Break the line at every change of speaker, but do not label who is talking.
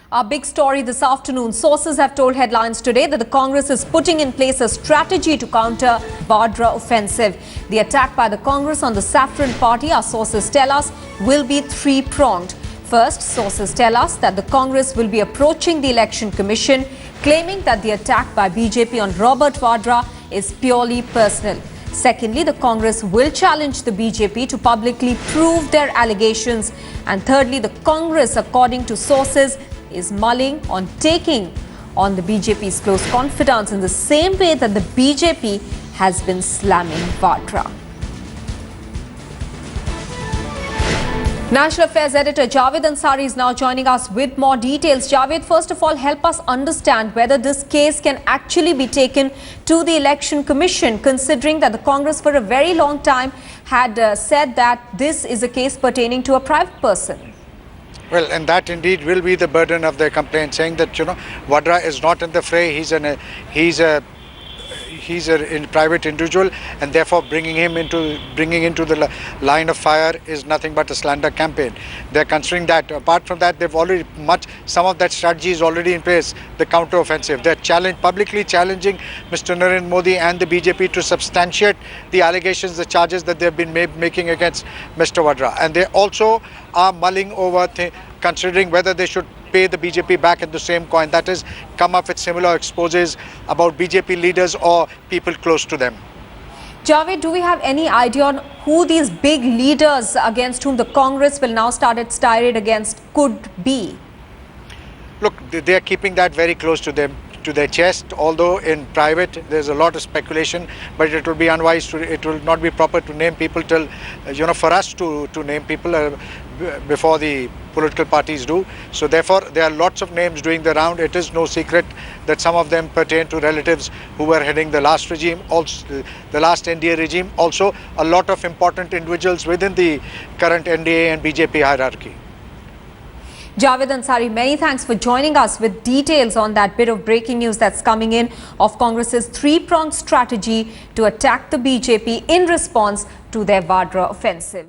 Our big story this afternoon. Sources have told headlines today that the Congress is putting in place a strategy to counter Vadra Offensive. The attack by the Congress on the Saffron Party, our sources tell us, will be three-pronged. First, sources tell us that the Congress will be approaching the Election Commission, claiming that the attack by BJP on Robert Vadra is purely personal. Secondly, the Congress will challenge the BJP to publicly prove their allegations. And thirdly, the Congress, according to sources, is mulling on taking on the BJP's close confidants in the same way that the BJP has been slamming Vadra. National Affairs Editor Javed Ansari is now joining us with more details. Javed, first of all, help us understand whether this case can actually be taken to the Election Commission, considering that the Congress for a very long time had said that this is a case pertaining to a private person.
Well, and that indeed will be the burden of their complaint, saying that, Vadra is not in the fray. He's a private individual, and therefore bringing into the line of fire is nothing but a slander campaign. They're considering that. Apart from that, they've already some of that strategy is already in place. The counter offensive. They're publicly challenging Mr. Narendra Modi and the BJP to substantiate the allegations, the charges that they've been making against Mr. Vadra, and they also are mulling over considering whether they should pay the BJP back in the same coin. That is, come up with similar exposes about BJP leaders or people close to them.
Javed, do we have any idea on who these big leaders against whom the Congress will now start its tirade against could be?
Look, they are keeping that very close to them, to their chest, although in private there's a lot of speculation, but it will be unwise it will not be proper to name people till, for us to name people before the political parties do. So therefore there are lots of names doing the round. It is no secret that some of them pertain to relatives who were heading the last regime, also the last NDA regime, also a lot of important individuals within the current NDA and BJP hierarchy.
Javed Ansari, many thanks for joining us with details on that bit of breaking news that's coming in of Congress's three-pronged strategy to attack the BJP in response to their Vadra offensive.